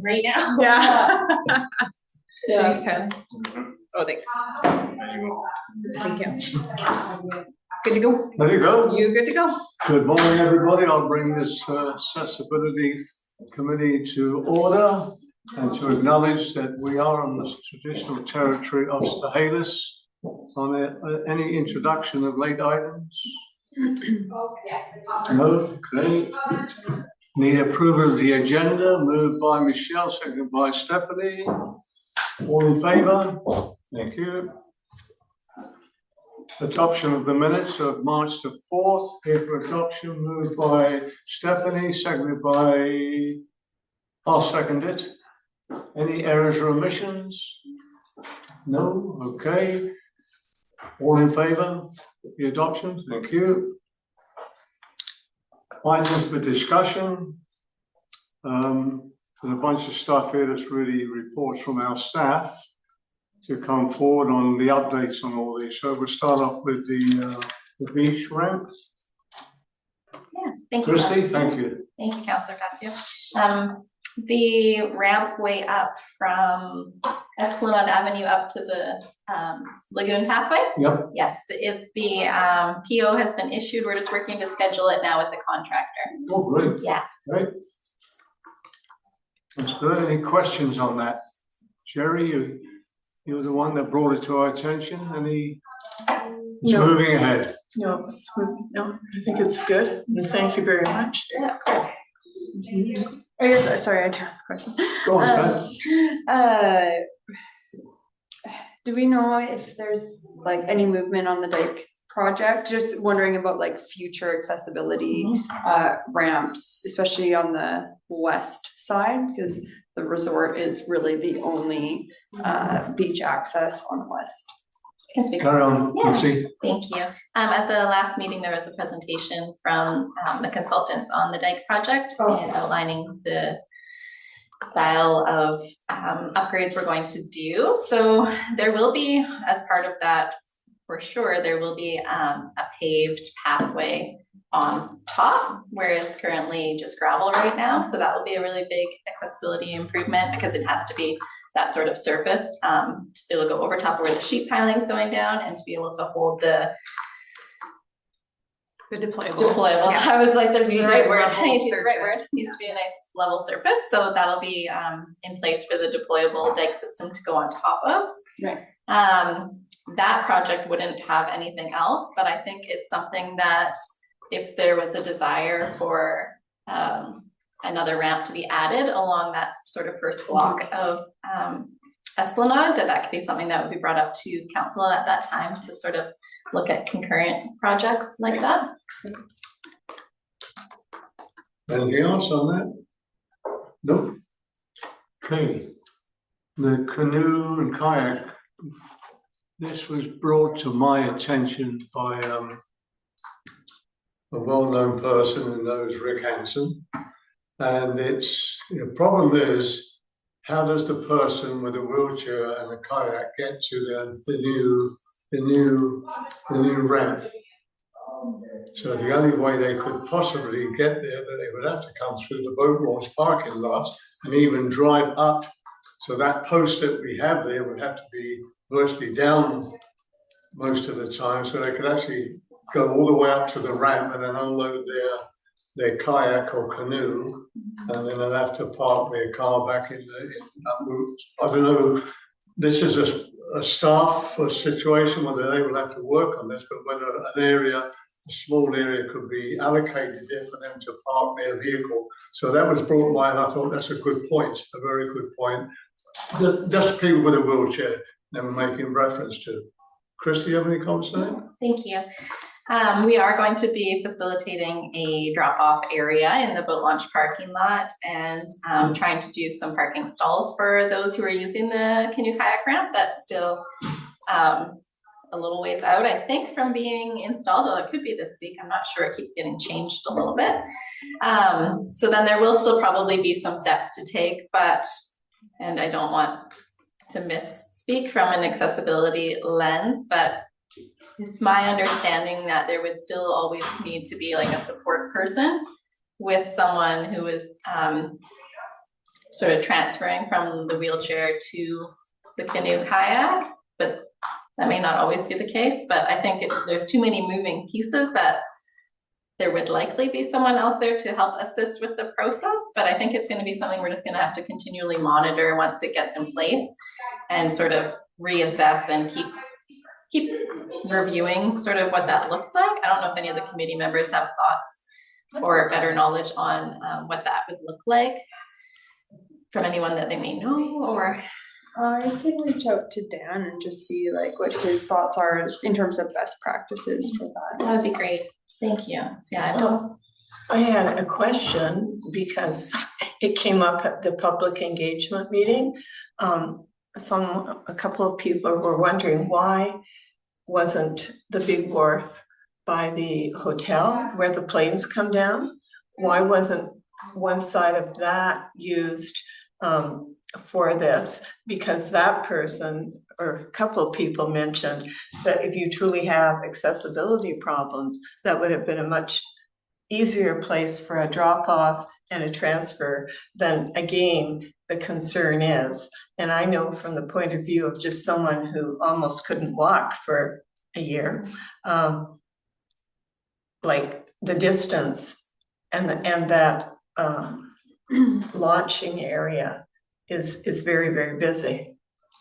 Right now. Yeah. Thanks, Tim. Oh, thanks. Thank you. Good to go. There you go. You good to go? Good morning, everybody. I'll bring this accessibility committee to order and to acknowledge that we are on the traditional territory of Stahelis. On any introduction of late items? No? Okay. Need approval of the agenda, moved by Michelle, seconded by Stephanie. All in favour? Thank you. Adoption of the minutes of March the 4th, here for adoption, moved by Stephanie, seconded by, I'll second it. Any errors or omissions? No? Okay. All in favour? The adoption, thank you. Items for discussion. There's a bunch of stuff here that's really reports from our staff to come forward on the updates on all these. So we'll start off with the beach ramp. Yeah, thank you. Christy, thank you. Thank you, Councillor Casio. The ramp way up from Esplanade Avenue up to the Lagoon Pathway. Yep. Yes, the PO has been issued. We're just working to schedule it now with the contractor. Oh, great. Yeah. Great. That's good. Any questions on that? Jerry, you're the one that brought it to our attention. It's No. moving ahead. No, it's good. No, I think it's good. And thank you very much. Yeah, of course. I guess, sorry, I do have a question. Go on, Stan. Do we know if there's like any movement on the dike project? Just wondering about like future accessibility ramps, especially on the west side, because the resort is really the only beach access on the west. Can speak. Carry on, Yeah. Christy. Thank you. At the last meeting, there was a presentation from the consultants on the dike project and outlining the style of upgrades we're going to do. So there will be, as part of that, for sure, there will be a paved pathway on top, whereas currently just gravel right now. So that will be a really big accessibility improvement because it has to be that sort of surface. It'll go over top of where the sheet piling's going down and to be able to hold the deployable. Yeah. I was like, there's the right word. I need to use the right word. It needs to be a nice level surface. So that'll be in place for the deployable dike system to go on top of. Right. That project wouldn't have anything else, but I think it's something that if there was a desire for another ramp to be added along that sort of first block of Esplanade, that could be something that would be brought up to council at that time to sort of look at concurrent projects like that. Anything else on that? Nope. Okay. The canoe and kayak. This was brought to my attention by a well-known person who knows Rick Hansen. And the problem is, how does the person with a wheelchair and a kayak get to the new ramp? So the only way they could possibly get there, that they would have to come through the boat launch parking lot and even drive up. So that post that we have there would have to be virtually down most of the time, so they could actually go all the way up to the ramp and then unload their kayak or canoe, and then they'll have to park their car back in I don't know, this is a staff situation, whether they will have to work on this, but whether a small area could be allocated there for them to park their vehicle. So that was brought by, and I thought that's a good point, a very good point. Just people with a wheelchair they were making reference to. Christy, you have any comments on that? Thank you. We are going to be facilitating a drop-off area in the boat launch parking lot and trying to do some parking stalls for those who are using the canoe kayak ramp. That's still a little ways out, I think, from being installed, although it could be this week. I'm not sure. It keeps getting changed a little bit. So then there will still probably be some steps to take, and I don't want to misspeak from an accessibility lens, but it's my understanding that there would still always need to be like a support person with someone who is sort of transferring from the wheelchair to the canoe kayak, but that may not always be the case. But I think there's too many moving pieces that there would likely be someone else there to help assist with the process. But I think it's going to be something we're just going to have to continually monitor once it gets in place and sort of reassess and keep reviewing sort of what that looks like. I don't know if any of the committee members have thoughts or better knowledge on what that would look like from anyone that they may know, or I can reach out to Dan and just see like what his thoughts are in terms of best practices for that. that would be great. Thank you. Yeah, I don't. I had a question because it came up at the public engagement meeting. A couple of people were wondering why wasn't the big wharf by the hotel where the planes come down? Why wasn't one side of that used for this? Because that person or a couple of people mentioned that if you truly have accessibility problems, that would have been a much easier place for a drop off and a transfer than again the concern is. And I know from the point of view of just someone who almost couldn't walk for a year, like the distance and that launching area is very, very busy.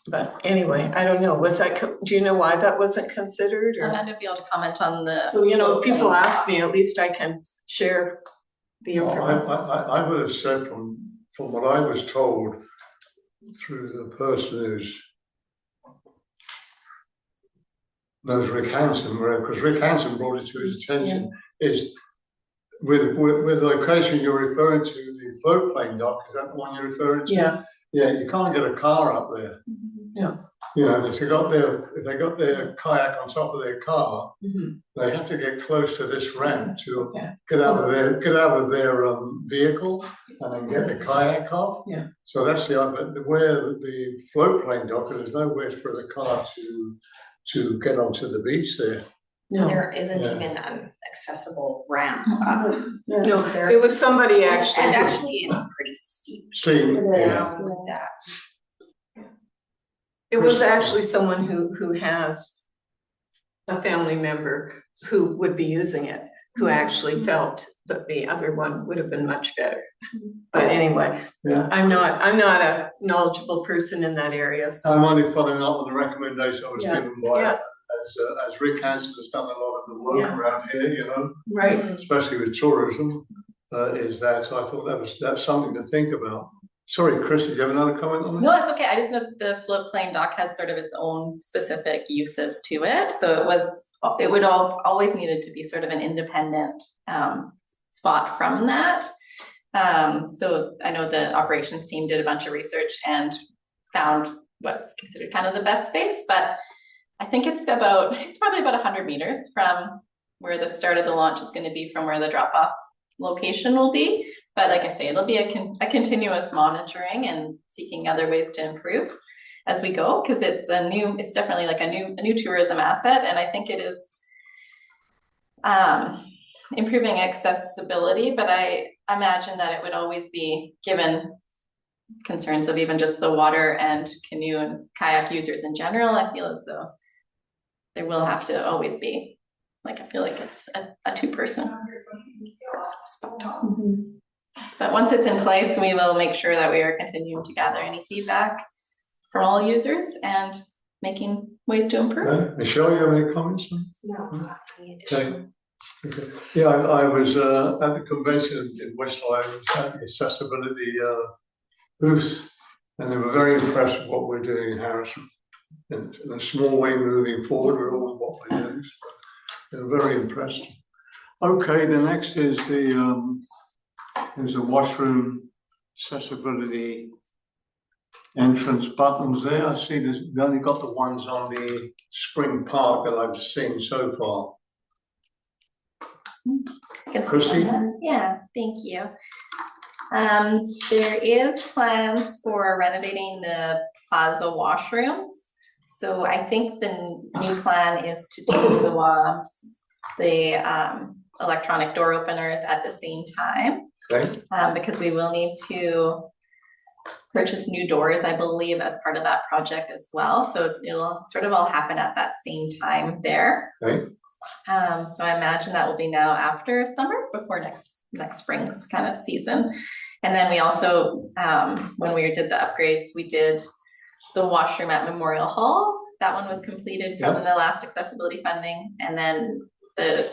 But anyway, I don't know, do you know why that wasn't considered? Or? I'm not gonna be able to comment on the. So, if people ask me, at least I can share the information. I would have said from what I was told through the person who's knows Rick Hansen, because Rick Hansen brought it to his attention, is with the location you're referring to, the float plane dock, is that the one you're referring to? Yeah. Yeah, you can't get a car up there. Yeah. If they got their kayak on top of their car, they have to get close to this ramp to get out of their vehicle and then get the kayak off. Yeah. So that's where the float plane dock, there's nowhere for the car to get onto the beach there. No. There isn't even an accessible ramp up. No, it was somebody actually. And actually it's pretty steep. See, Yeah. With that. It was actually someone who has a family member who would be using it, who actually felt that the other one would have been much better. But anyway, Yeah. I'm not a knowledgeable person in that area, so. I'm only following up on the recommendation I was given by, Yeah. as Rick Hansen has done a lot of the work Yeah. around here, Right. especially with tourism, is that. So I thought that's something to think about. Sorry, Chris, did you have another comment on that? No, it's okay. I just know that the float plane dock has sort of its own specific uses to it. So it would always needed to be sort of an independent spot from that. So I know the operations team did a bunch of research and found what's considered kind of the best space, but I think it's probably about 100 meters from where the start of the launch is going to be from where the drop off location will be. But like I say, it'll be a continuous monitoring and seeking other ways to improve as we go, because it's definitely like a new tourism asset. And I think it is improving accessibility, but I imagine that it would always be, given concerns of even just the water and canoe and kayak users in general, I feel as though there will have to always be, I feel like it's a two-person. But once it's in place, we will make sure that we are continuing to gather any feedback from all users and making ways to improve. Okay. Michelle, you have any comments? No, not any Okay. Okay. Yeah, I was at the convention in West Island, at the accessibility booth, and they were very impressed with what we're doing in Harrison. And in a small way moving forward with all of what we're doing. So they're very impressed. Okay, the next is there's a washroom accessibility entrance buttons there. I see we've only got the ones on the Spring Park that I've seen so far. Chrissy? Yeah, thank you. There is plans for renovating the plaza washrooms. So I think the new plan is to do the electronic door openers at the same time. Okay, because we will need to purchase new doors, I believe, as part of that project as well. So it'll sort of all happen at that same time there. okay, So I imagine that will be now after summer, before next spring's kind of season. And then we also, when we did the upgrades, we did the washroom at Memorial Hall. That one was completed from the last accessibility funding, and then the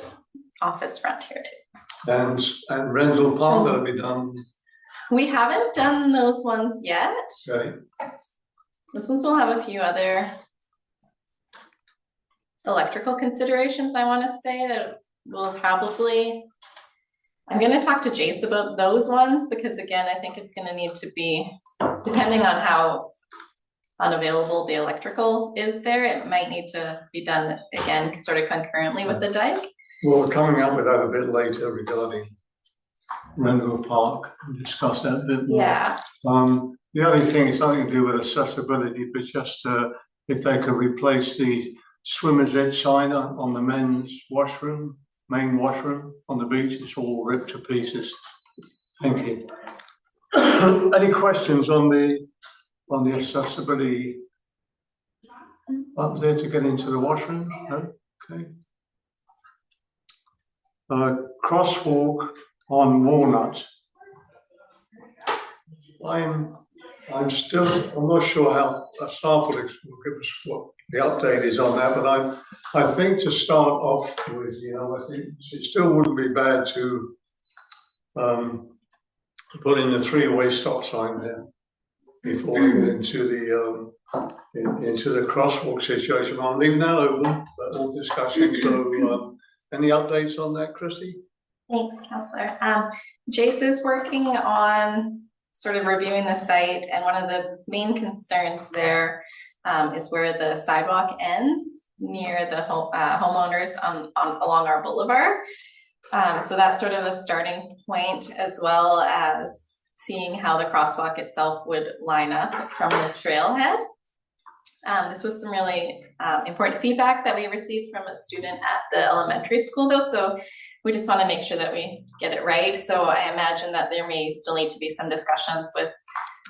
office front here too. and Rendell Park, that'll be done, We haven't done those ones yet. okay, This ones will have a few other electrical considerations, I want to say, that will probably, I'm going to talk to Jace about those ones, because again, I think it's going to need to be, depending on how unavailable the electrical is there, it might need to be done again, sort of concurrently with the dike. well, we're coming up with that a bit later regarding Rendell Park, and discuss that a bit more. Yeah, The other thing is nothing to do with accessibility, but just if they could replace the swimmer's edge sign on the men's washroom, main washroom on the beach, it's all ripped to pieces. Thank you. Any questions on the accessibility up there to get into the washroom? No? Okay. Crosswalk on Walnut. I'm not sure how staff will give us what the update is on that, but I think to start off with, I think it still wouldn't be bad to put in the three-way stop sign there before we get into the crosswalk situation. I'm leaving that open for all discussion. So, any updates on that, Christy? thanks, Counselor. Jace is working on sort of reviewing the site, and one of the main concerns there is where the sidewalk ends near the homeowners along our boulevard. So that's sort of a starting point, as well as seeing how the crosswalk itself would line up from the trailhead. This was some really important feedback that we received from a student at the elementary school though, so we just want to make sure that we get it right. So I imagine that there may still need to be some discussions with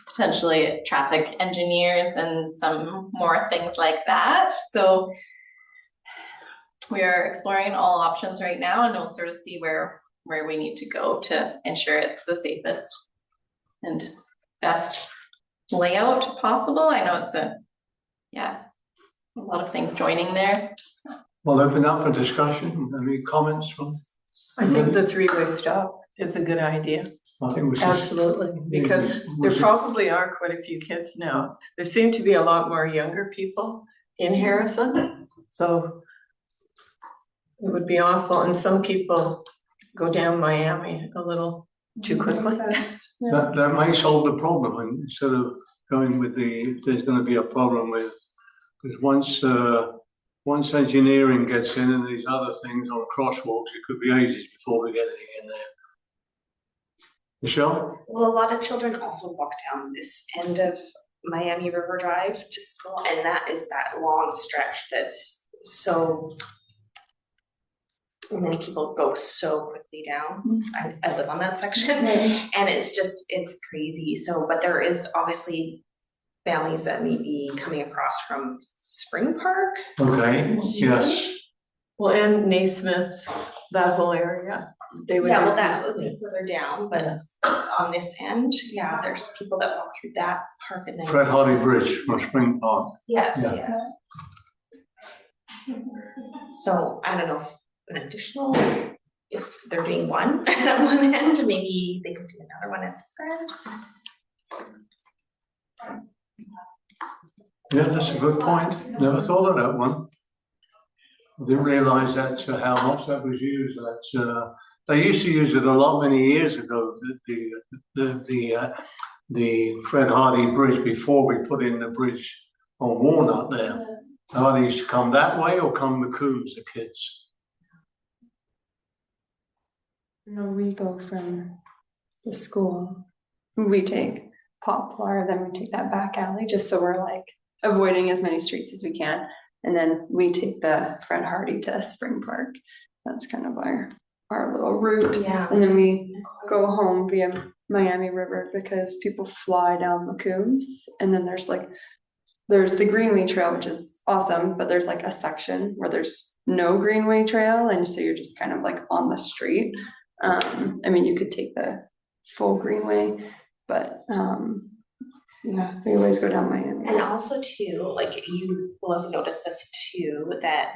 potentially traffic engineers and some more things like that. So we are exploring all options right now, and we'll sort of see where we need to go to ensure it's the safest and best layout possible. I know it's a lot of things joining there. Well, open up for discussion. Any comments from? I think the three-way stop is a good idea. I think we should. Absolutely, because there probably are quite a few kids now. There seem to be a lot more younger people in Harrison, so it would be awful, and some people go down Miami a little too quickly. That may solve the problem, and instead of going with if there's going to be a problem with, because once engineering gets in and these other things on crosswalks, it could be ages before we get anything in there. Michelle? Well, a lot of children also walk down this end of Miami River Drive to school, and that is that long stretch that's so many people go so quickly down. I live on that section, and it's crazy. So, but there is obviously families that may be coming across from Spring Park. Okay, yes. Well, and Naismith, that whole area, they would. Yeah, well, that would be further down, but on this end, yeah, there's people that walk through that park and then. Fred Hardy Bridge from Spring Park. Yes, Yeah. So I don't know if an additional, if they're doing one at one end, maybe they could do another one at the end. Yeah, that's a good point. Never thought of that one. I didn't realise that how much that was used. They used to use it a lot many years ago. The Fred Hardy Bridge, before we put in the bridge on Walnut there. They used to come that way or come the Coombs, the kids. No, we go from the school. We take Poplar, then we take that back alley, just so we're like avoiding as many streets as we can. And then we take the Fred Hardy to Spring Park. That's kind of our our little route. Yeah. And then we go home via Miami River because people fly down Macooms. And then there's the Greenway Trail, which is awesome, but there's like a section where there's no Greenway Trail. And so you're just kind of like on the street. I mean, you could take the full Greenway, but yeah, we always go down Miami. And also too, like you will have noticed this too, that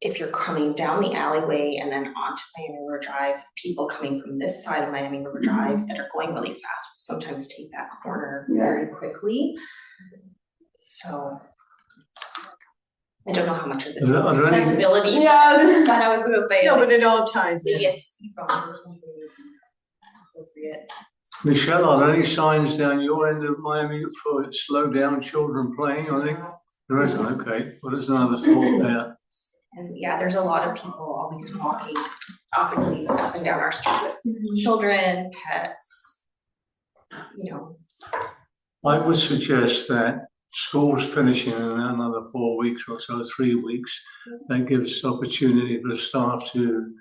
if you're coming down the alleyway and then onto Miami River Drive, people coming from this side of Miami River Drive that are going really fast sometimes take that corner very quickly. So I don't know how much of this is Are there any- accessibility. Yeah. But I was gonna say. No, but it all ties in. Maybe a speed bump or something appropriate. Michelle, are there any signs down your end of Miami for slow down children playing, I think? There isn't, okay, well, there's another thought there. And yeah, there's a lot of people always walking, obviously, up and down our street with children, pets, you know. I would suggest that school's finishing in another 4 weeks or so, 3 weeks. That gives opportunity for the staff to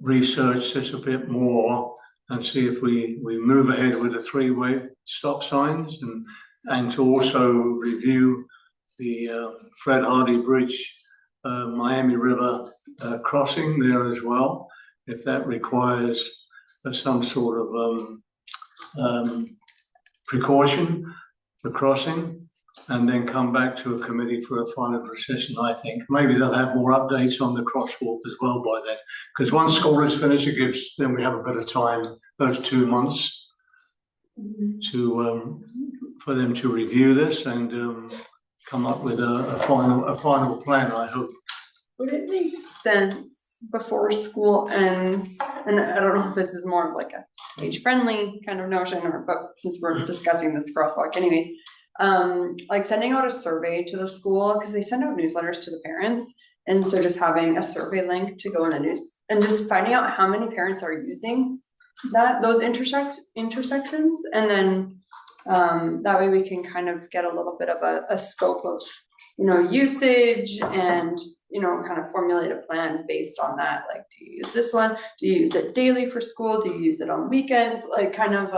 research this a bit more and see if we move ahead with the 3-way stop signs and to also review the Fred Hardy Bridge, Miami River crossing there as well, if that requires some sort of precaution for crossing, and then come back to a committee for a final decision, I think. Maybe they'll have more updates on the crosswalk as well by then, because once school is finished, then we have a bit of time, those 2 months, to for them to review this and come up with a final plan, I hope. Would it make sense before school ends, and I don't know if this is more of like a age-friendly kind of notion, but since we're discussing this crosswalk anyways, like sending out a survey to the school, because they send out newsletters to the parents, and so just having a survey link to go in a news, and just finding out how many parents are using those intersections, and then that way we can kind of get a little bit of a scope of, you know, usage, and, you know, kind of formulate a plan based on that. Like, do you use this one? Do you use it daily for school? Do you use it on weekends? Like kind of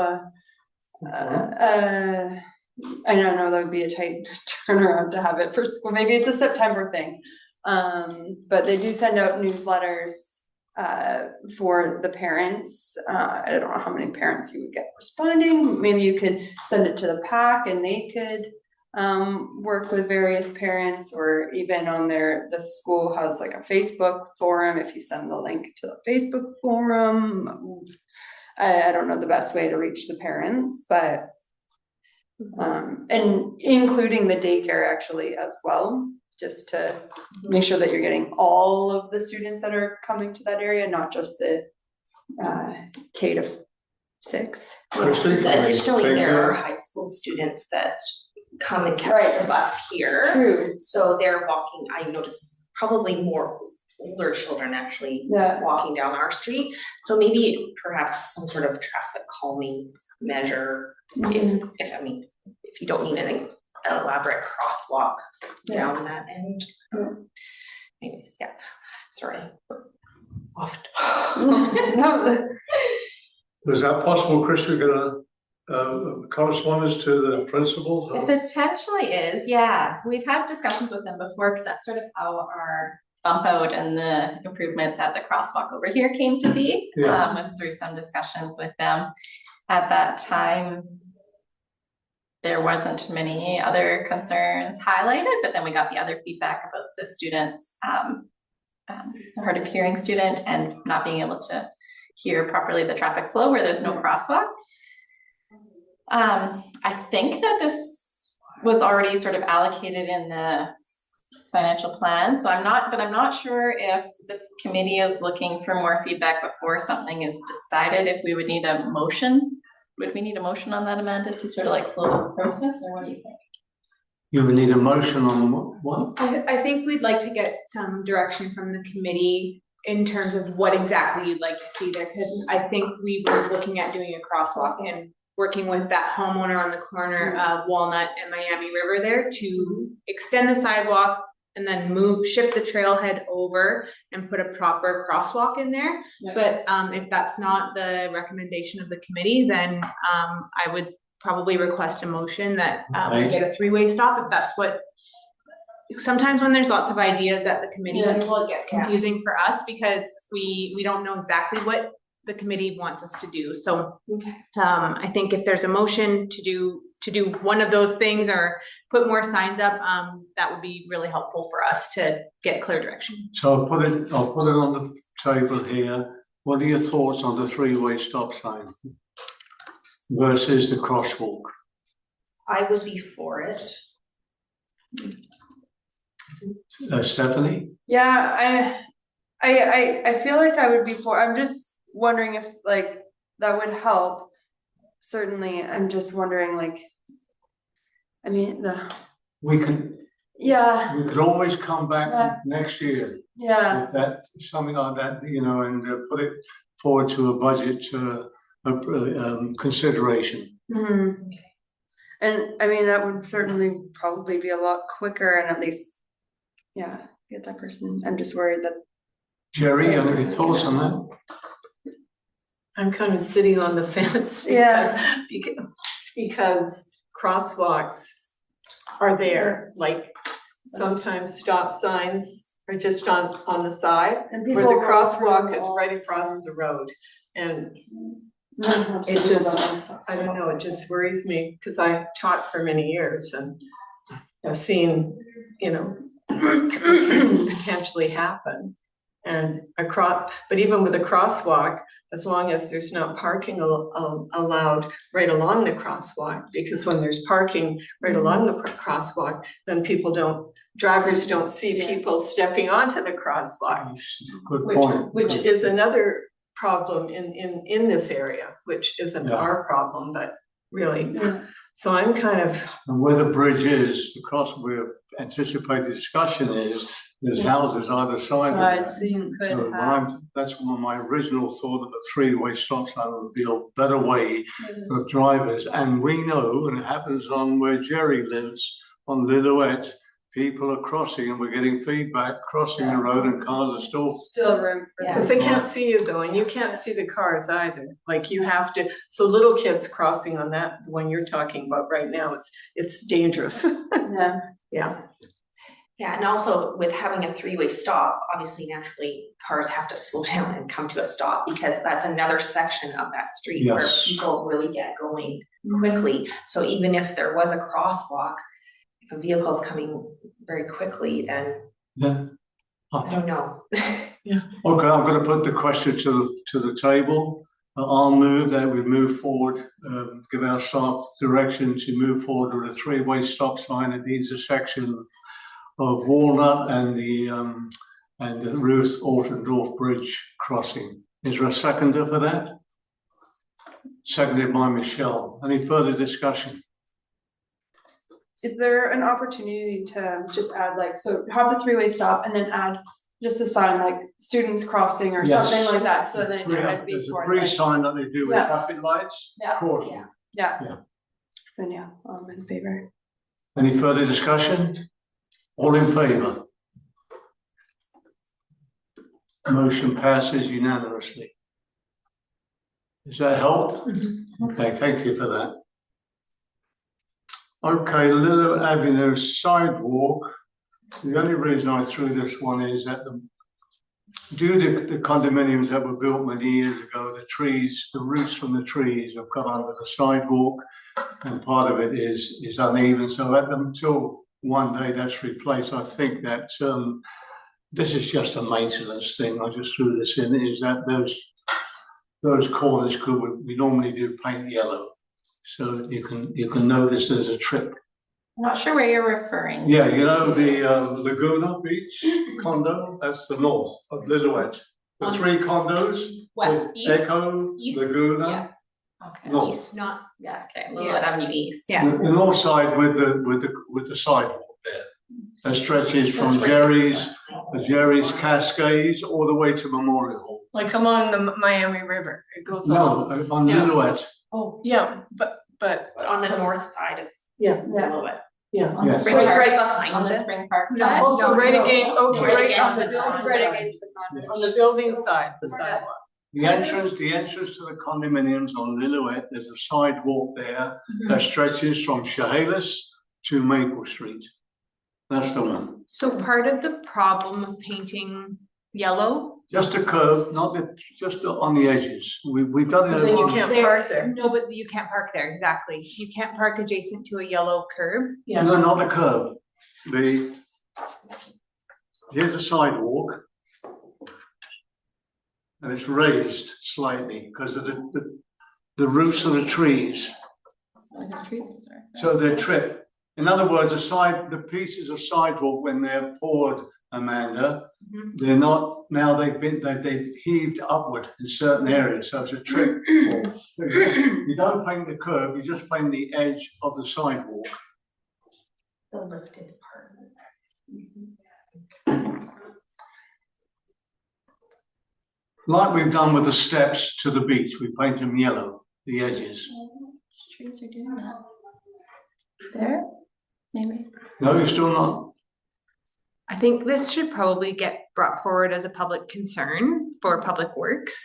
I don't know, that would be a tight turnaround to have it for school. Maybe it's a September thing. But they do send out newsletters for the parents. I don't know how many parents you would get responding. Maybe you could send it to the PAC and they could work with various parents, or even on the school has like a Facebook forum. If you send the link to the Facebook forum, I don't know the best way to reach the parents, but and including the daycare actually as well, just to make sure that you're getting all of the students that are coming to that area, not just the K to 6. Additionally, there are high school students that come and catch the bus here. True. So they're walking, I notice probably more older children actually walking down our street. So maybe perhaps some sort of traffic calming measure, if you don't need an elaborate crosswalk down that end. Anyways, yeah, sorry. Is that possible, Chris? We're gonna correspondence to the principal? It potentially is, yeah. We've had discussions with them before, because that's sort of how our bump out and the improvements at the crosswalk over here came to be. Was through some discussions with them. At that time, there wasn't many other concerns highlighted, but then we got the other feedback about the students, hard of hearing student, and not being able to hear properly the traffic flow where there's no crosswalk. I think that this was already sort of allocated in the financial plan, so I'm not sure if the committee is looking for more feedback before something is decided, if we would need a motion. Would we need a motion on that, Amanda, to sort of like slow the process, or what do you think? You would need a motion on what? I think we'd like to get some direction from the committee in terms of what exactly you'd like to see there, because I think we were looking at doing a crosswalk and working with that homeowner on the corner of Walnut and Miami River there to extend the sidewalk and then shift the trailhead over and put a proper crosswalk in there. Yeah. But if that's not the recommendation of the committee, then I would probably request a motion that we Okay. get a three-way stop if that's what. Sometimes when there's lots of ideas at the committee Yeah. table, it gets confusing for us because we don't know exactly what the committee wants us to do. So Okay. I think if there's a motion to do one of those things or put more signs up, that would be really helpful for us to get clear direction. So I'll put it on the table here. What are your thoughts on the three-way stop sign versus the crosswalk? I would be for it. Stephanie? Yeah, I feel like I would be for, I'm just wondering if like that would help. Certainly, I'm just wondering like, I mean, We could always come Yeah. back next year yeah, with that, something like that, and put it forward to a budget consideration. mhm. And I mean, that would certainly probably be a lot quicker and at least, yeah, get that person, I'm just worried that. Jerry, any thoughts on that? I'm kind of sitting on the fence Yeah. because crosswalks are there, like sometimes stop signs are just on the side, And where people the roll crosswalk through is all right the across time. the road. And It it just, I don't know, it just worries me, because I taught for many years and I've seen, potentially happen. And but even with a crosswalk, as long as there's not parking allowed right along the crosswalk, because when there's parking right along the crosswalk, then drivers don't see Yeah. people stepping onto the crosswalk. Good point. Which is another problem in this area, which isn't Yeah. our problem, but really. Yeah. So I'm kind of, And where the bridge is, where anticipated discussion is, there's houses either side of that. So you could So have. that's one of my original thought of a three-way stop sign would be a better way for drivers. And we know, and it happens on where Jerry lives, on Lillooet, people are crossing and we're getting feedback, crossing the road and cars are Still room for. because they can't see you though, and you can't see the cars either. Like you have to, so little kids crossing on that, the one you're talking about right now, it's dangerous. Yeah. Yeah. Yeah, and also with having a three-way stop, obviously naturally cars have to slow down and come to a stop because that's another section of that street where Yes. people really get going quickly. So even if there was a crosswalk, if a vehicle is coming very quickly, then Yeah. I don't know. Okay, I'm going to put the question to the table. I'll move that we move forward, give our staff direction to move forward with a three-way stop sign at the intersection of Walnut and the Ruth Ortendorf Bridge crossing. Is there a seconder for that? Seconded by Michelle. Any further discussion? Is there an opportunity to just add like, so have the three-way stop and then add just a sign like students crossing or Yes. something like that, so then I'd be There's a for free like, sign that they do with Yeah. traffic lights. Yeah. Caution. yeah. Yeah. Then yeah, I'm in favor. Any further discussion? All in favour? Motion passes unanimously. Does that help? Okay, thank you for that. Okay, Lilo Avenue sidewalk. The only reason I threw this one is that due to the condominiums that were built many years ago, the roots from the trees have got under the sidewalk and part of it is uneven. So until one day that's replaced, I think that this is just a maintenance thing. I just threw this in, is that those corners we normally do paint yellow. So you can notice there's a trip. I'm not sure where you're referring. Yeah, the Laguna Beach condo, that's the north of Lillooet. The three condos West, with east, Echo, east, Laguna, Okay. north. east, not, Yeah, okay, Lillooet Avenue East. Yeah. The north side with the sidewalk there. That stretches from That's Jerry's Cascades all the way to Memorial Hall. Like along the Miami River, it goes No, on. on Yeah. Lillooet. Oh, yeah, but But on the north side of Yeah. Lillooet. Yeah. On the Yes. Spring Right, Park, right behind on the it. Spring Park No. side. Also right against, okay, Right right against on the the building con- Right side. against the con. On the building side, the sidewalk. The entrance to the condominiums on Lillooet, there's a sidewalk there that stretches from Chehalis to Maple Street. That's the one. So part of the problem of painting yellow. Just a curve, not the, just on the edges. We've done So it. then you on- can't park there. No, but you can't park there, exactly. You can't park adjacent to a yellow curb. Yeah. No, not the curb. Here's a sidewalk. And it's raised slightly because of the roots of the trees. Like it's trees, I'm sorry. So they're tripped. In other words, the pieces of sidewalk, when they're poured, Amanda, they're not, now they've heaved upward in certain areas, so it's a trip. You don't paint the curb, you just paint the edge of the sidewalk. The lifted part. Like we've done with the steps to the beach, we paint them yellow, the edges. Trees are doing that. There, maybe. No, you're still not. I think this should probably get brought forward as a public concern for Public Works.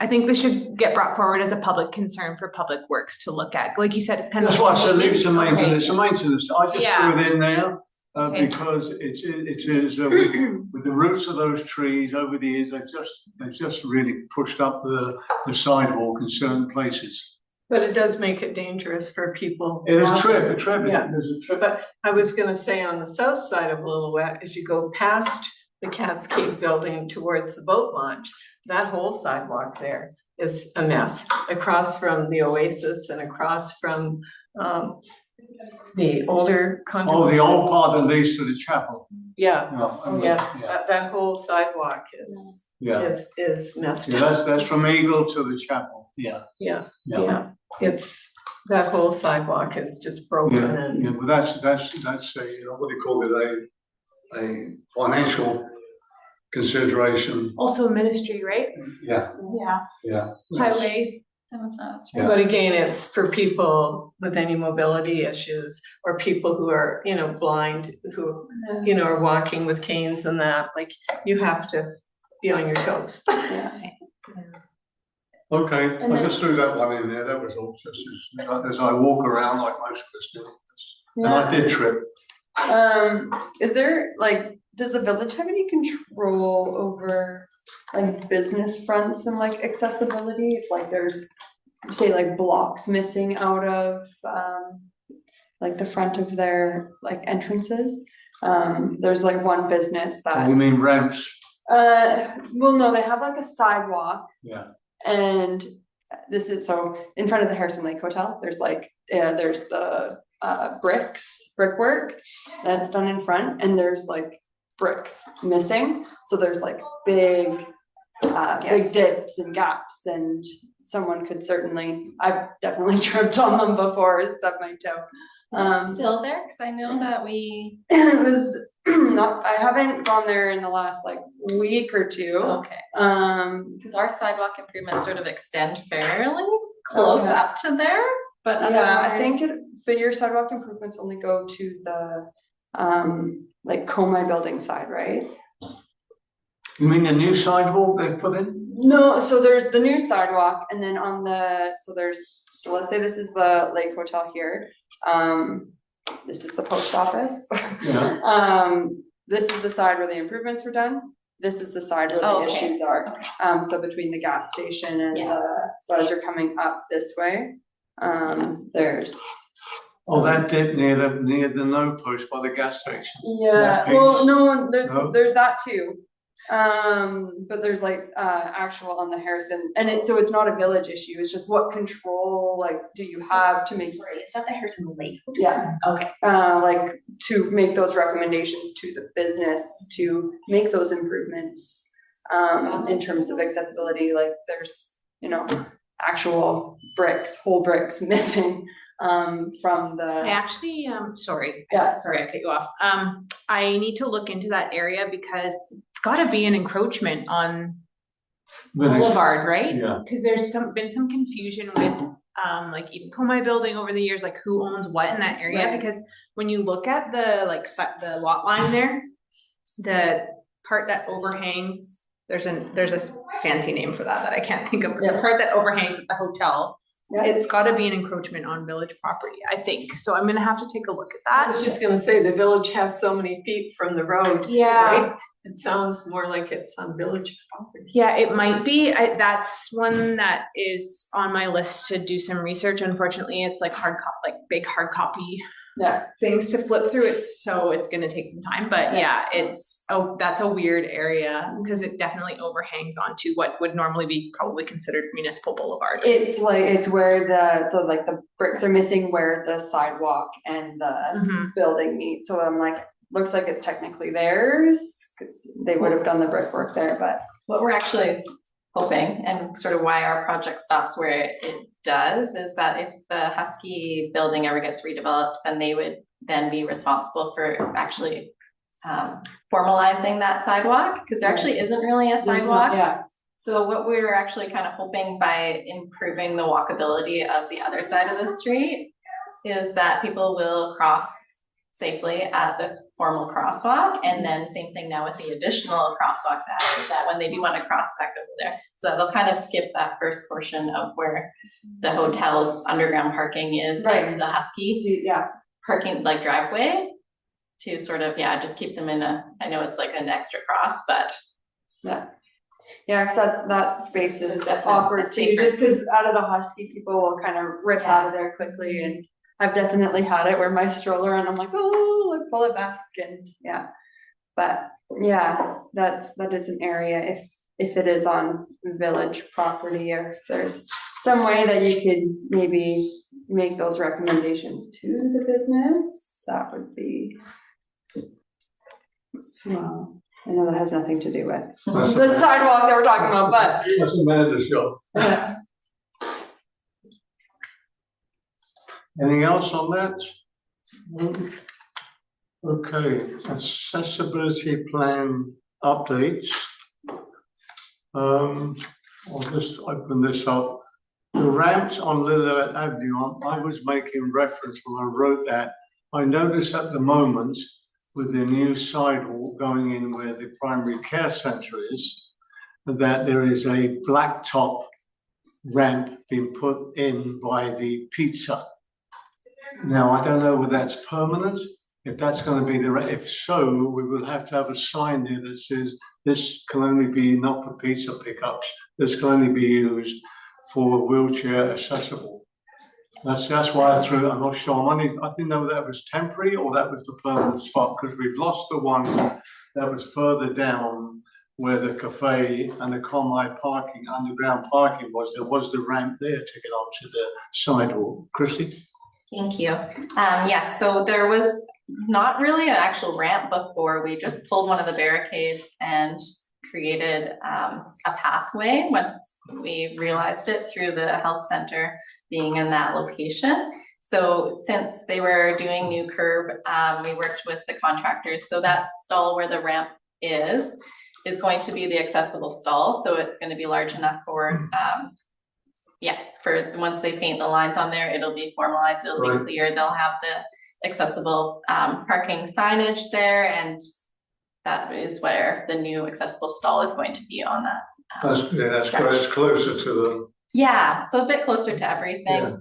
I think this should get brought forward as a public concern for Public Works to look at. Like you said, it's kind of. That's why I said it's a Okay. maintenance, a maintenance. I just Yeah. threw it in there Okay. because it is with the roots of those trees over the years, they've just really pushed up the sidewalk in certain places. But it does make it dangerous for people. It is walking. a trip, Yeah. there's a trip. But I was gonna say on the south side of Lillooet, as you go past the Cascade Building towards the boat launch, that whole sidewalk there is a mess. Across from the Oasis and across from the older Oh, the old part that leads to the chapel. Yeah, No, oh yeah, that whole sidewalk is Yeah, messed yeah, up. that's from Eagle to the chapel, yeah. Yeah, it's, that whole sidewalk is just broken Yeah, and. yeah, but that's a, what do you call it, a financial consideration, Also ministry, right? yeah, Yeah. yeah. Highway. That one's not. Yeah. But again, it's for people with any mobility issues or people who are, blind, who, are walking with canes and that, like, you have to be on your toes. Yeah. Okay, And I then- just threw that one in there, that was all, just as I walk around like most of us do. And I did trip. Is there, like, does the village have any control over, like, business fronts and, like, accessibility? If, like, there's, say, like, blocks missing out of, like, the front of their, like, entrances? There's, like, one business You that, mean ramps? well, no, they have, like, a sidewalk. Yeah. And this is, so in front of the Harrison Lake Hotel, there's like, there's the brickwork that's done in front, and there's like bricks missing. So there's like big dips and gaps, and someone could certainly, I've definitely tripped on them before, stubbed my toe. Still there, cause I know that we, It was not, I haven't gone there in the last like week or two. okay, cause our sidewalk improvements sort of extend fairly close Okay. up to there, but Yeah, I otherwise- think but your sidewalk improvements only go to the, like Comai building side, right? You mean the new sidewalk they put in? No, so there's the new sidewalk, and then on the, so let's say this is the Lake Hotel here. This is the post office. Yeah. This is the side where the improvements were done. This is the side where the Okay. issues are. Okay. So between the gas station and Yeah. so as you're coming up this way, there's. Oh, that dip near the no post by the gas station. Yeah, that well, piece? no, No? there's that too. But there's like, actual on the Harrison, and so it's not a village issue, it's just what control, like, do you have to make, Sorry, is that the Harrison Lake? yeah, Okay. like, to make those recommendations to the business to make those improvements, in terms of accessibility, like, there's, actual bricks, whole bricks missing, from I the, actually, sorry, yeah. I cut you off. I need to look into that area because it's gotta be an encroachment on Boulevard, right? Yeah. Cause there's been some confusion with, like even Komai building over the years, like who owns what in that area, Right. because when you look at the, like, the lot line there, the part that overhangs, there's a fancy name for that I can't think of, but the Yeah. part that overhangs the hotel, Yeah. it's gotta be an encroachment on village property, I think, so I'm gonna have to take a look at I that. was just gonna say, the village has so many feet from the road, Yeah. right? It sounds more like it's on village property. Yeah, it might be. That's one that is on my list to do some research. Unfortunately, it's like big hard copy Yeah. things to flip through. So it's gonna take some time. But yeah, that's a weird area because it definitely overhangs onto what would normally be probably considered municipal boulevard. It's where the bricks are missing where the sidewalk and the Mhm. building meet, so I'm like, looks like it's technically theirs, 'cause they would have done the brickwork there, but. What we're actually hoping, and sort of why our project stops where it does, is that if the Husky building ever gets redeveloped, then they would then be responsible for actually formalizing that sidewalk, because there actually isn't really a There's not- sidewalk. Yeah, So what we were actually kind of hoping by improving the walkability of the other side of the street is that people will cross safely at the formal crosswalk, and then same thing now with the additional crosswalks added, that when they do want to cross back over there, so they'll kind of skip that first portion of where the hotel's underground parking is, Right. and the Husky yeah, parking, like driveway, to sort of, just keep them in I know it's like an extra cross, but yeah, cause that space is It's definitely awkward too, safer. just cause out of the Husky, people will kind of rip out of there quickly, and I've definitely had it where my stroller and I'm like, oh, like pull it back, and yeah. But yeah, that is an area, if it is on village property, or if there's some way that you could maybe make those recommendations to the business, that would be. Well, I know that has nothing to do with the sidewalk that we're talking about, but. That's Amanda's job. Yeah. Anything else on that? No? Okay, accessibility plan updates. I'll just open this up. The ramps on Lillooet Avenue, I was making reference when I wrote that. I notice at the moment with the new sidewalk going in where the primary care centre is, that there is a blacktop ramp being put in by the pizza. Now, I don't know whether that's permanent, if that's going to be if so, we will have to have a sign there that says this can only be not for pizza pickups, this can only be used for wheelchair accessible. That's why I threw it. I'm not sure. I didn't know that was temporary or that was the permanent spot, because we've lost the one that was further down where the cafe and the Komai parking, underground parking was. There was the ramp there to get onto the sidewalk. Chrissy? thank you. Yes, so there was not really an actual ramp before. We just pulled one of the barricades and created a pathway once we realized it through the health center being in that location. So since they were doing new curb, we worked with the contractors. So that stall where the ramp is going to be the accessible stall. So it's going to be large enough for for once they paint the lines on there, it'll be formalized, it'll be clear. They'll have the accessible parking signage there, and that is where the new accessible stall is going to be on that. That's great. It's closer to the. Yeah, so a bit closer to everything. Yeah.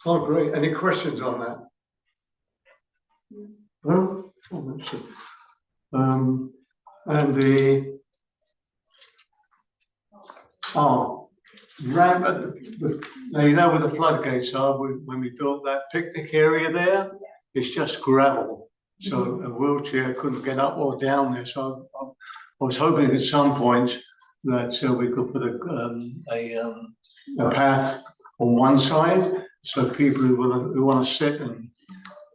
Oh, great. Any questions on that? No? Oh, that's it. And the ramp at now you know where the floodgates are. When we built that picnic area there, it's just gravel, so a wheelchair couldn't get up or down there. So I was hoping at some point that we could put a path on one side, so people who want to sit and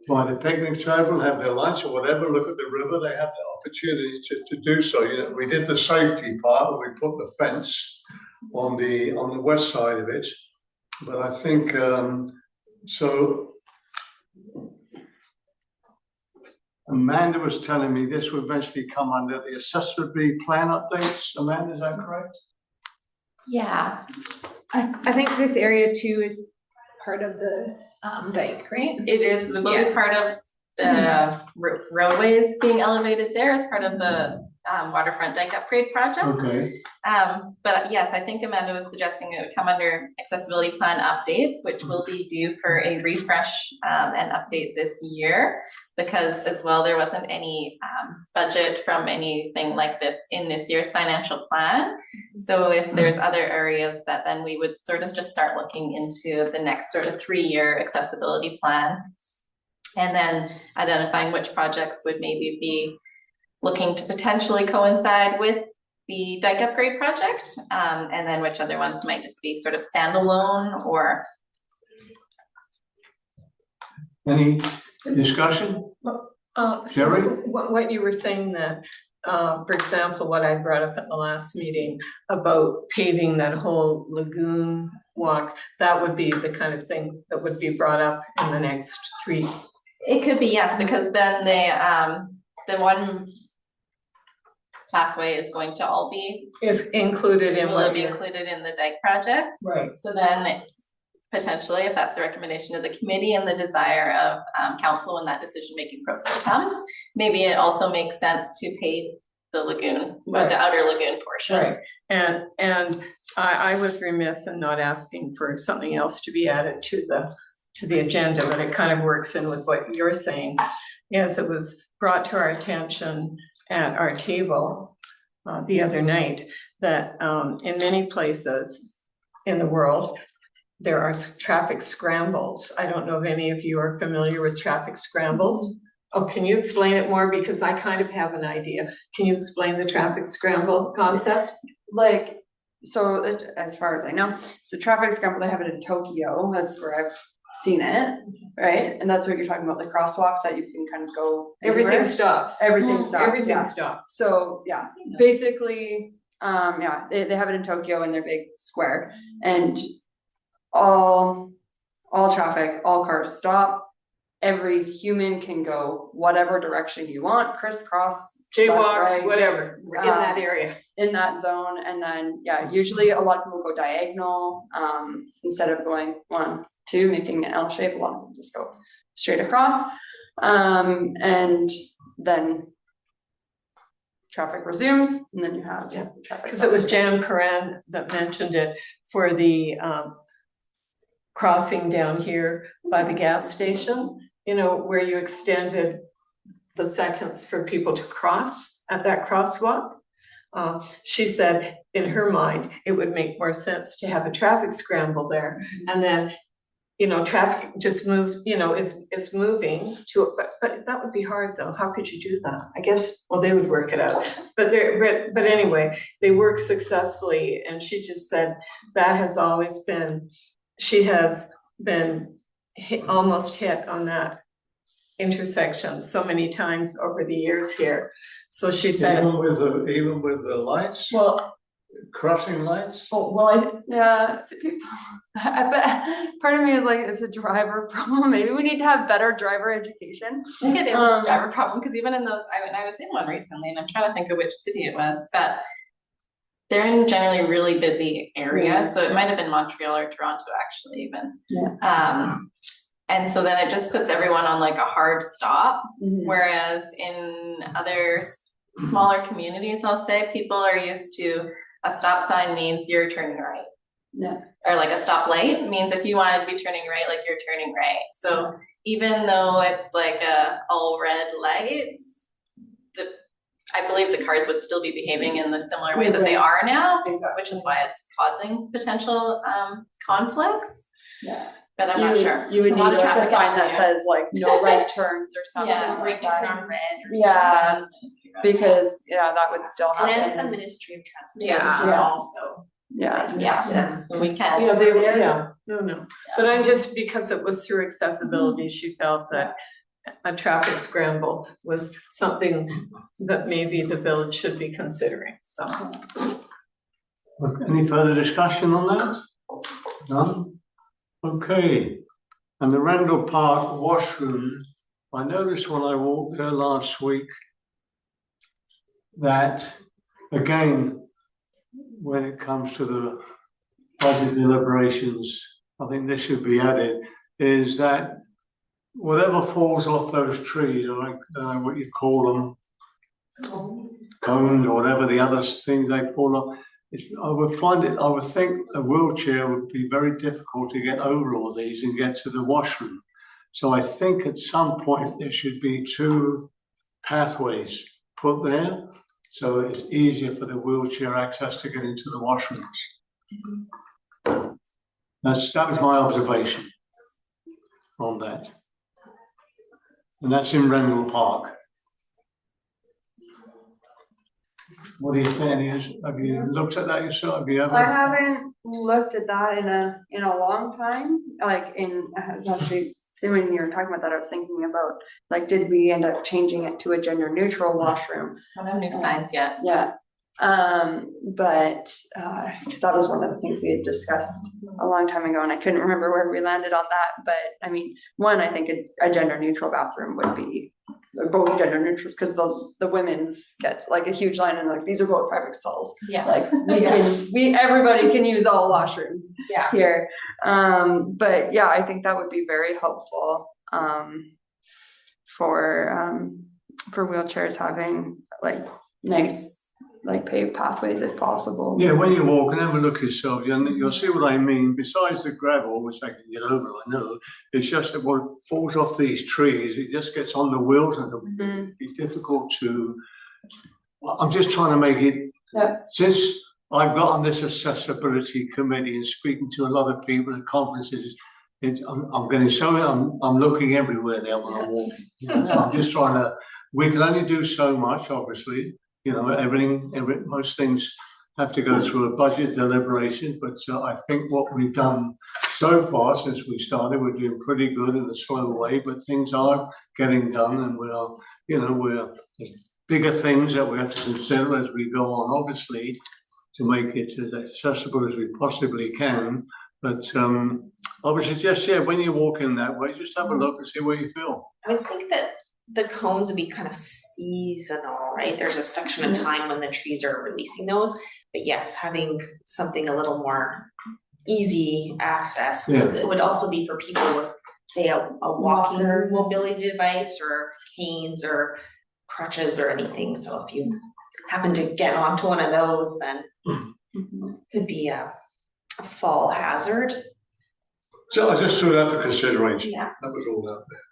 by the picnic table, have their lunch or whatever, look at the river, they have the opportunity to do so. You know, we did the safety part, we put the fence on the west side of it, but I think so. Amanda was telling me this will eventually come under the accessibility plan updates. Amanda, is that correct? Yeah, I think this area too is part of the dike, right? it is, it will be part of the roadways being elevated there as part of the waterfront dike upgrade project. Okay, But yes, I think Amanda was suggesting it would come under accessibility plan updates, which will be due for a refresh and update this year. Because as well, there wasn't any budget from anything like this in this year's financial plan. So if there's other areas that then we would sort of just start looking into the next sort of 3-year accessibility plan. And then identifying which projects would maybe be looking to potentially coincide with the dike upgrade project, and then which other ones might just be sort of standalone or. any discussion? Jerry? So what you were saying that, for example, what I brought up at the last meeting about paving that whole lagoon walk, that would be the kind of thing that would be brought up in the next 3. It could be, yes, because then the one pathway is going to all be, Is included in will what be you. included in the dike project. Right. So then potentially, if that's the recommendation of the committee and the desire of council when that decision-making process comes, maybe it also makes sense to pave the lagoon, or Right. the outer lagoon portion. Right, and I was remiss in not asking for something else to be added to the agenda, but it kind of works in with what you're saying. Yes, it was brought to our attention at our table the other night that in many places in the world, there are traffic scrambles. I don't know if any of you are familiar with traffic scrambles. Oh, can you explain it more? Because I kind of have an idea. Can you explain the traffic scramble concept? Like, so as far as I know, so traffic scramble, they have it in Tokyo, that's where I've seen it, right? And that's what you're talking about, the crosswalks that you can kind of go Everything anywhere. stops. Everything stops, Everything yeah. stops. So, yeah, basically, yeah, they have it in Tokyo in their big square, and all traffic, all cars stop. Every human can go whatever direction you want, crisscross, Jaywalk, right. whatever, in that area. in that zone. And then, yeah, usually a lot of people go diagonal, instead of going 1, 2, making an L shape, a lot of people just go straight across. And then traffic resumes, and then you have, Yeah. traffic. Because it was Jan Coran that mentioned it for the crossing down here by the gas station, you know, where you extended the seconds for people to cross at that crosswalk. She said in her mind, it would make more sense to have a traffic scramble there. And then, you know, traffic just moves, you know, it's moving to, but that would be hard though. How could you do that? I guess, well, they would work it out. But anyway, they work successfully. And she just said that has always been, she has been almost hit on that intersection so many times over the years here. So she said, Even with the lights, well, crossing lights? Yeah, I bet part of me is like, it's a driver problem. Maybe we need to have better driver education. I think it is a driver problem, because even in those, I was in one recently, and I'm trying to think of which city it was, but they're in generally really busy areas, so it might have been Montreal or Toronto actually even. Yeah. And so then it just puts everyone on like a hard stop, Mhm. whereas in other smaller communities, I'll say, people are used to a stop sign means you're turning right. Yeah. Or like a stop light means if you wanted to be turning right, like you're turning right. So even though it's like all red lights, I believe the cars would still be behaving in the similar way that they are now, which is why it's causing potential conflicts. Yeah. But I'm not sure. You would A need lot of like a traffic sign that out says like no right turns or something. Yeah, like right that. turn on red or Yeah, something. because, yeah, that would still And happen. it's the Ministry of Transportation Yeah. also. Yeah. Yeah, so we can. yeah, no. But I'm just, because it was through accessibility, she felt that a traffic scramble was something that maybe the village should be considering, so. Any further discussion on that? None? Okay. And the Randall Park washroom, I noticed when I walked there last week that, again, when it comes to the budget deliberations, I think this should be added, is that whatever falls off those trees, or like, what you call them, cones or whatever the other things they fall off, I would think a wheelchair would be very difficult to get over all these and get to the washroom. So I think at some point there should be 2 pathways put there, so it's easier for the wheelchair access to get into the washrooms. That was my observation on that. And that's in Rendell Park. What do you think? Have you looked at that yourself? Have you ever? I haven't looked at that in a long time, like actually, when you were talking about that, I was thinking about, like, did we end up changing it to a gender neutral washroom? I don't have new signs yet. Yeah, but, cause that was one of the things we had discussed a long time ago, and I couldn't remember where we landed on that, but I mean, one, I think a gender neutral bathroom would be, both gender neutrals, cause the women's gets like a huge line, and like, these are both private stalls. Yeah. Like, everybody can use all washrooms Yeah. here. But yeah, I think that would be very helpful, for wheelchairs having like nice, like paved pathways if possible. Yeah, when you walk and have a look yourself, you'll see what I mean. Besides the gravel, which I can get over, I know, it's just that what falls off these trees, it just gets on the wheels and it'll be difficult to. I'm just trying to make it. Yeah. Since I've got on this accessibility committee and speaking to a lot of people at conferences, I'm getting so I'm looking everywhere now when I'm walking. You know, so I'm just trying to. We can only do so much, obviously. You know, most things have to go through a budget deliberation, but I think what we've done so far since we started, we're doing pretty good in a slow way, but things are getting done, and there's bigger things that we have to consider as we go on, obviously, to make it as accessible as we possibly can. But I would suggest, when you walk in that way, just have a look and see where you feel. I would think that the cones would be kind of seasonal, right? There's a section of time when the trees are releasing those. But yes, having something a little more easy access would also be for people with, say, a walking mobility device or canes or crutches or anything. So if you happen to get onto one of those, then could be a fall hazard. So I just threw that for consideration. Yeah. That was all out there.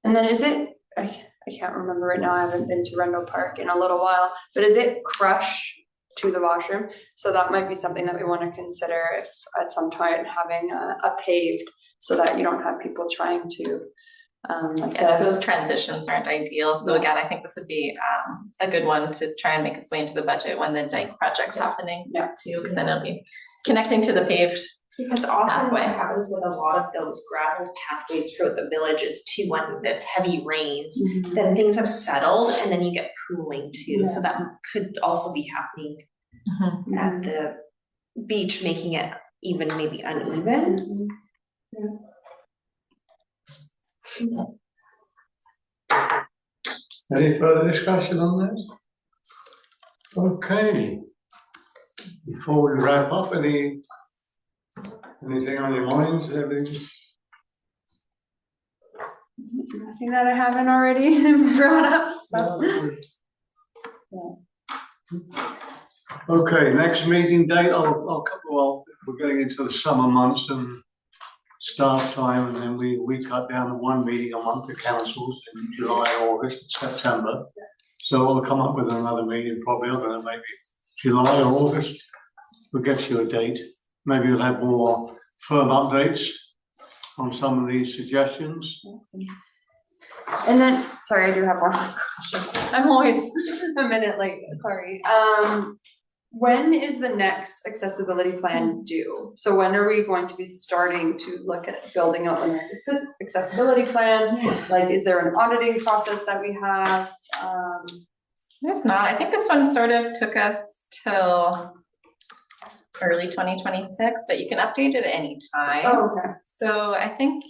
And then is it, I can't remember right now, I haven't been to Rendell Park in a little while, but is it crush to the washroom? So that might be something that we want to consider if at some point having a paved, so that you don't have people trying to. Those transitions aren't ideal. So again, I think this would be a good one to try and make its way into the budget when the dike project's happening too, because then it'll be connecting to the paved. Because often pathway. what happens with a lot of those gravel pathways throughout the village is too, when that's heavy rains, then things have settled and then you get pooling too. So that could also be happening at the beach, making it even maybe uneven. Any further discussion on this? Okay. Before we wrap up, anything on your minds? Everything's Nothing that I haven't already brought up. So. okay. Next meeting date. We're getting into the summer months and staff time, and then we cut down to one meeting a month to councils in July, August, and September. So we'll come up with another meeting probably over maybe July or August. We'll get you a date. Maybe we'll have more firm updates on some of these suggestions. And then, sorry, I do have one more question. I'm always a minute late, sorry. When is the next accessibility plan due? So when are we going to be starting to look at building out the next accessibility plan? Like, is there an auditing process that we have? There's not. I think this one sort of took us till early 2026, but you can update it at any time. Oh, okay. So I think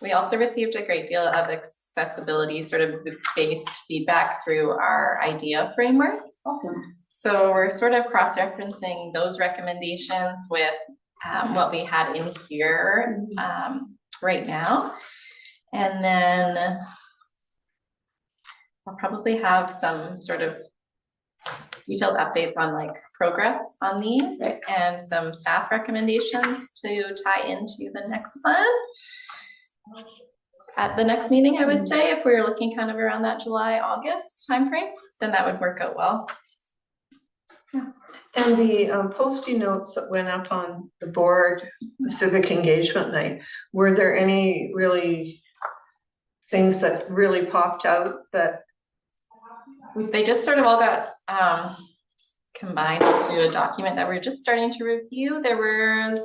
we also received a great deal of accessibility sort of based feedback through our IDEA framework. Awesome. So we're sort of cross-referencing those recommendations with what we had in here right now. And then I'll probably have some sort of detailed updates on like progress on these Right. and some staff recommendations to tie into the next plan. At the next meeting, I would say, if we were looking kind of around that July, August timeframe, then that would work out well. And the Post-it notes that went up on the board, the civic engagement night, were there any really things that really popped out that, They just sort of all got combined into a document that we're just starting to review. There was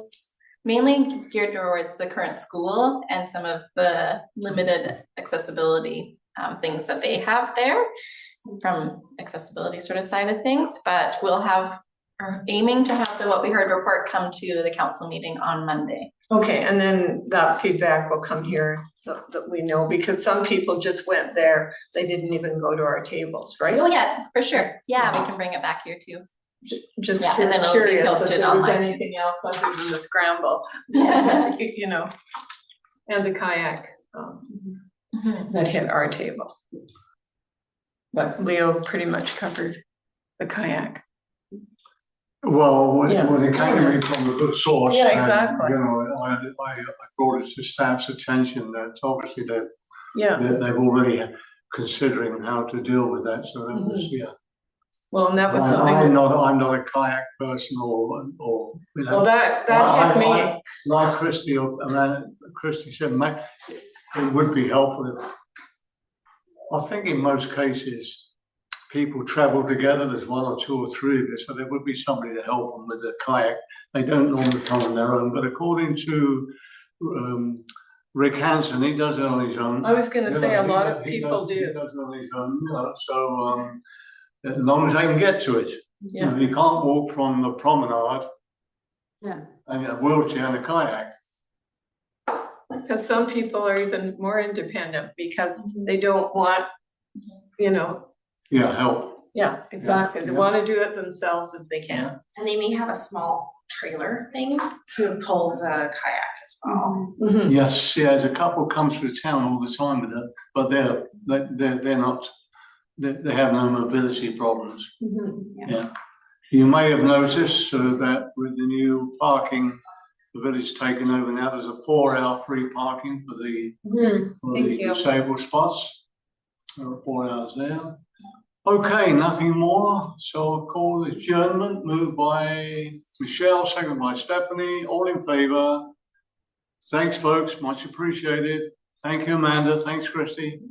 mainly geared towards the current school and some of the limited accessibility things that they have there from accessibility sort of side of things, but we'll have, are aiming to have the What We Heard report come to the council meeting on Monday. okay, and then that feedback will come here that we know, because some people just went there, they didn't even go to our tables, right? Oh yeah, for sure. Yeah, we can bring it back here too. Just Yeah, and then it'll be curious if posted there was online, too. anything else other than the scramble, you know, and the kayak that hit our table. But Leo pretty much covered the kayak. Well, Yeah. when it came to me from a good source. Yeah, and, exactly. You know, I brought it to staff's attention that obviously Yeah, they've already considering how to deal with that, so that was, yeah. well, and that was I'm something, not a kayak person or, you know. well, that hit me. Like Christy, Christy said, it would be helpful if, I think in most cases, people travel together, there's one or two or three of us, so there would be somebody to help them with the kayak. They don't normally come on their own, but according to Rick Hansen, he does it on his own. I was gonna You say, know, a lot of he people He do, does it on his own, you know, so as long as they can get to it. You know, yeah, you can't walk from the promenade Yeah. and a wheelchair and a kayak. because some people are even more independent because they don't want, you know, Yeah, help. yeah, exactly, they yeah. wanna do it themselves if they can. And they may have a small trailer thing to pull the kayak as well. Mhm. Yes, yeah, there's a couple comes through town all the time with it, but they're not, they have no mobility problems. Mhm. Yeah. You may have noticed that with the new parking, the village taken over now, there's a 4-hour free parking for the Mhm. Thank you. disabled spots. 4 hours there. Okay, nothing more, so I'll call adjournment, moved by Michelle, second by Stephanie, all in favor. Thanks, folks, much appreciated. Thank you, Amanda, thanks, Christy.